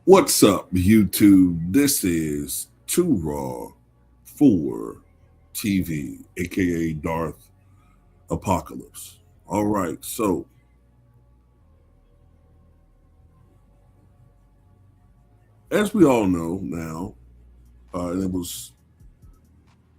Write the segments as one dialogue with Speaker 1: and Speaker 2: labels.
Speaker 1: What's up, YouTube? This is Too Raw for TV, aka Darth Apocalypse. All right, so as we all know now, and it was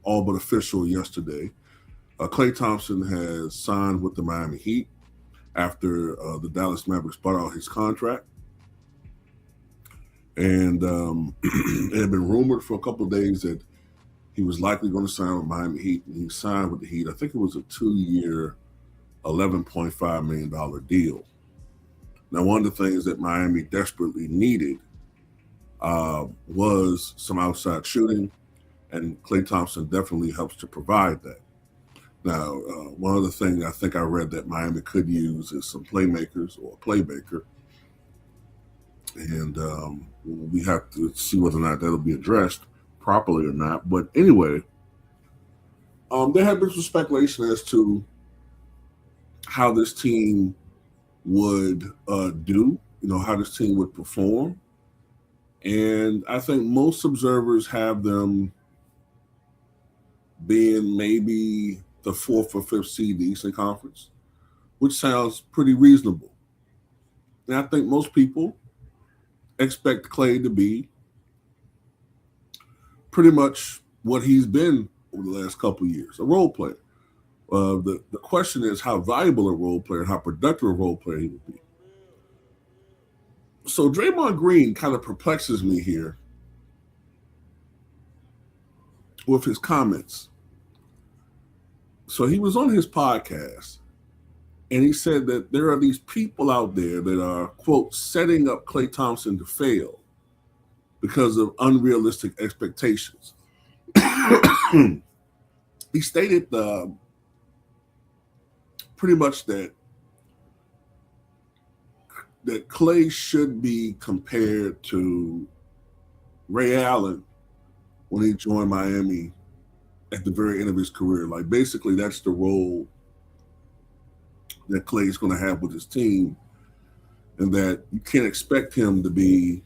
Speaker 1: all but official yesterday, Klay Thompson has signed with the Miami Heat after the Dallas Mavericks bought out his contract. And it had been rumored for a couple of days that he was likely going to sign with Miami Heat, and he signed with the Heat. I think it was a 2-year, $11.5 million deal. Now, one of the things that Miami desperately needed was some outside shooting, and Klay Thompson definitely helps to provide that. Now, one other thing I think I read that Miami could use is some playmakers or a playmaker, and we have to see whether or not that'll be addressed properly or not. But anyway, there have been some speculation as to how this team would do, how this team would perform. And I think most observers have them being maybe the fourth or fifth seed in the Eastern Conference, which sounds pretty reasonable. And I think most people expect Klay to be pretty much what he's been over the last couple of years, a role player. The question is how valuable a role player, how productive a role player he would be. So Draymond Green kind of perplexes me here with his comments. So he was on his podcast, and he said that there are these people out there that are, quote, setting up Klay Thompson to fail because of unrealistic expectations. He stated pretty much that Klay should be compared to Ray Allen when he joined Miami at the very end of his career. Like, basically, that's the role that Klay is going to have with his team, and that you can't expect him to be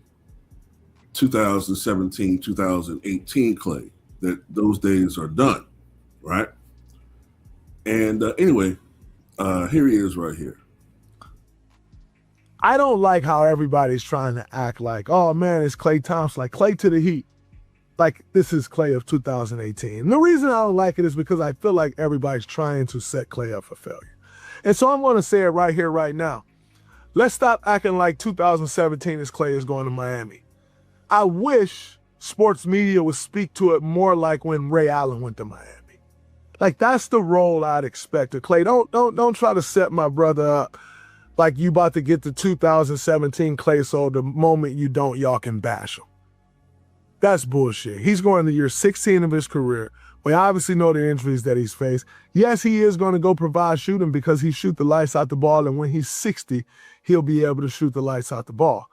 Speaker 1: 2017, 2018 Klay, that those days are done, right? And anyway, here he is right here.
Speaker 2: I don't like how everybody's trying to act like, oh man, it's Klay Thompson, like Klay to the Heat. Like this is Klay of 2018. And the reason I don't like it is because I feel like everybody's trying to set Klay up for failure. And so I'm going to say it right here, right now. Let's stop acting like 2017 is Klay is going to Miami. I wish sports media would speak to it more like when Ray Allen went to Miami. Like that's the role I'd expect of Klay. Don't try to set my brother up like you about to get the 2017 Klay, so the moment you don't, y'all can bash him. That's bullshit. He's going to year 16 of his career. We obviously know the injuries that he's faced. Yes, he is going to go provide shooting because he shoot the lights out the ball, and when he's 60, he'll be able to shoot the lights out the ball.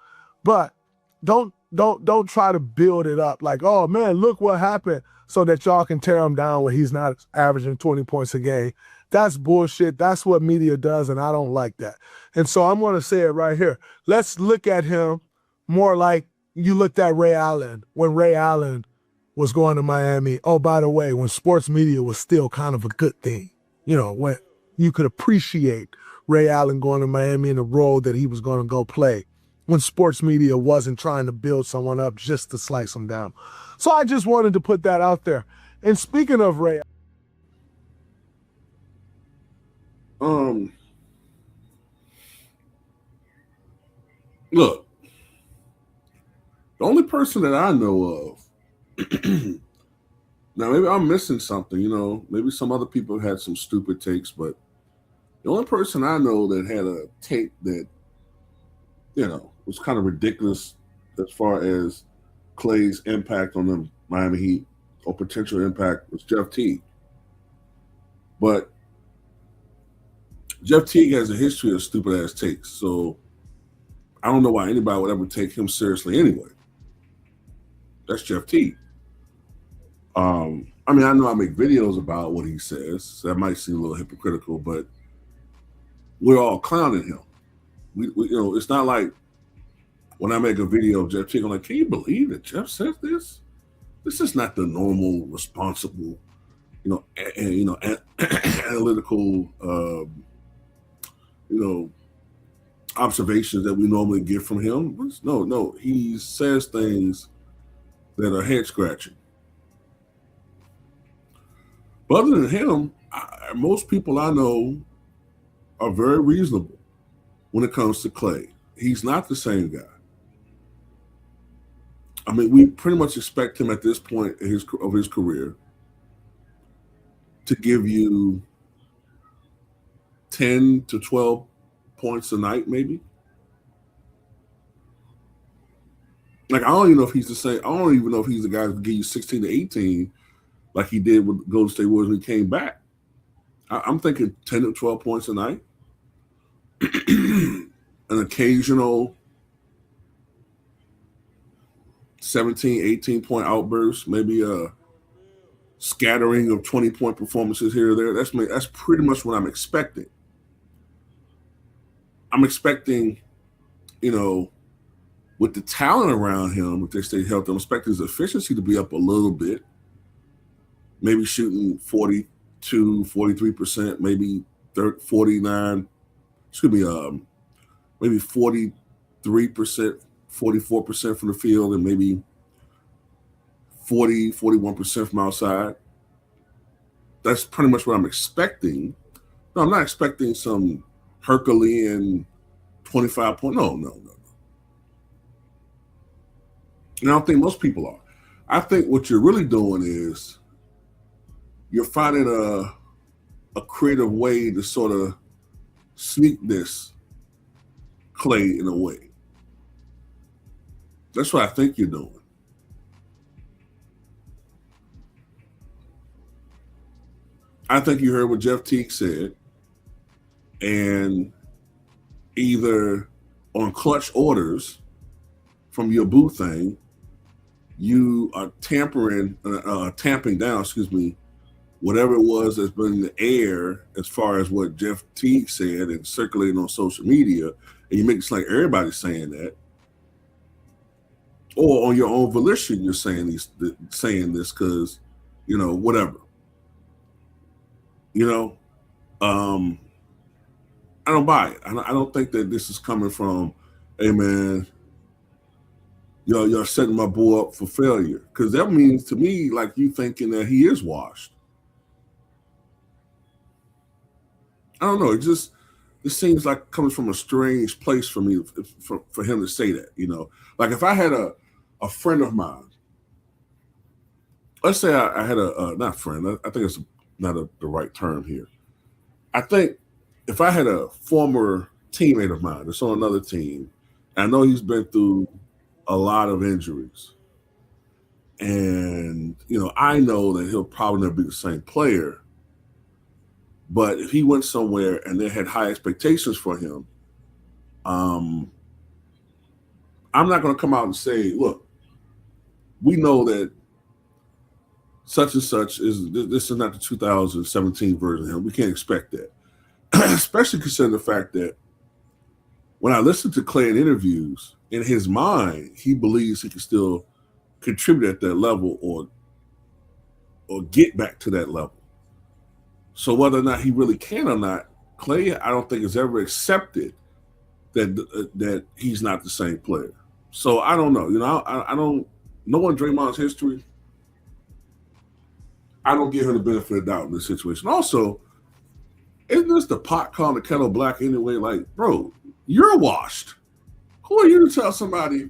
Speaker 2: But don't try to build it up like, oh man, look what happened, so that y'all can tear him down when he's not averaging 20 points a game. That's bullshit. That's what media does, and I don't like that. And so I'm going to say it right here. Let's look at him more like you looked at Ray Allen when Ray Allen was going to Miami. Oh, by the way, when sports media was still kind of a good thing, when you could appreciate Ray Allen going to Miami in the role that he was going to go play, when sports media wasn't trying to build someone up just to slice them down. So I just wanted to put that out there. And speaking of Ray,
Speaker 1: look, the only person that I know of, now maybe I'm missing something, maybe some other people had some stupid takes, but the only person I know that had a take that, was kind of ridiculous as far as Klay's impact on the Miami Heat or potential impact was Jeff Teague. But Jeff Teague has a history of stupid ass takes, so I don't know why anybody would ever take him seriously anyway. That's Jeff Teague. I know I make videos about what he says. So that might seem a little hypocritical, but we're all clowning him. We it's not like when I make a video of Jeff Teague, I'm like, can you believe that Jeff says this? This is not the normal, responsible, analytical, observations that we normally get from him. No, he says things that are head scratching. But other than him, most people I know are very reasonable when it comes to Klay. He's not the same guy. I mean, we pretty much expect him at this point of his career to give you 10 to 12 points a night, maybe. Like, I don't even know if he's the same. I don't even know if he's the guy who give you 16 to 18 like he did with Golden State Warriors when he came back. I'm thinking 10 to 12 points a night. An occasional 17, 18-point outburst, maybe a scattering of 20-point performances here or there. That's pretty much what I'm expecting. I'm expecting, with the talent around him, if they stay healthy, I'm expecting his efficiency to be up a little bit. Maybe shooting 42, 43%, maybe 49, maybe 43%, 44% from the field, and maybe 40, 41% from outside. That's pretty much what I'm expecting. No, I'm not expecting some Herculean 25 point. No. And I don't think most people are. I think what you're really doing is you're finding a creative way to sort of sneak this Klay in a way. That's what I think you're doing. I think you heard what Jeff Teague said, and either on clutch orders from your boo thing, you are tamping down, whatever it was that's been in the air as far as what Jeff Teague said and circulating on social media, and you make it like everybody's saying that. Or on your own volition, you're saying this because, whatever. I don't buy it. I don't think that this is coming from, hey man, y'all setting my boy up for failure. Because that means to me like you thinking that he is washed. I don't know. It seems like coming from a strange place for me for him to say that. Like if I had a friend of mine, let's say I had not friend. I think it's not the right term here. I think if I had a former teammate of mine that's on another team, I know he's been through a lot of injuries, and I know that he'll probably never be the same player. But if he went somewhere and they had high expectations for him, I'm not going to come out and say, look, we know that such and such this is not the 2017 version of him. We can't expect that. Especially considering the fact that when I listen to Klay in interviews, in his mind, he believes he can still contribute at that level or get back to that level. So whether or not he really can or not, Klay, I don't think has ever accepted that he's not the same player. So I don't know. I don't. Knowing Draymond's history, I don't give him the benefit of the doubt in this situation. Also, isn't this the pot calling the kettle black anyway? Like, bro, you're washed. Who are you to tell somebody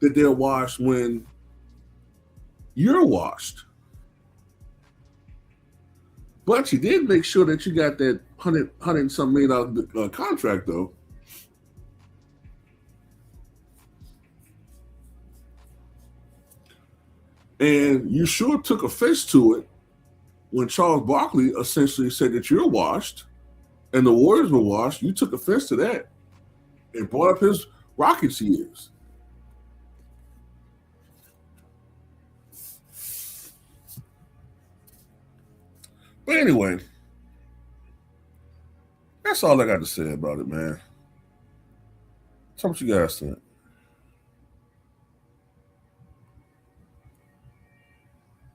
Speaker 1: that they're washed when you're washed? But you did make sure that you got that $100 and some $1 contract, though. And you sure took offense to it when Charles Barkley essentially said that you're washed and the Warriors were washed. You took offense to that and brought up his Rockets years. But anyway, that's all I got to say about it, man. Tell me what you guys think.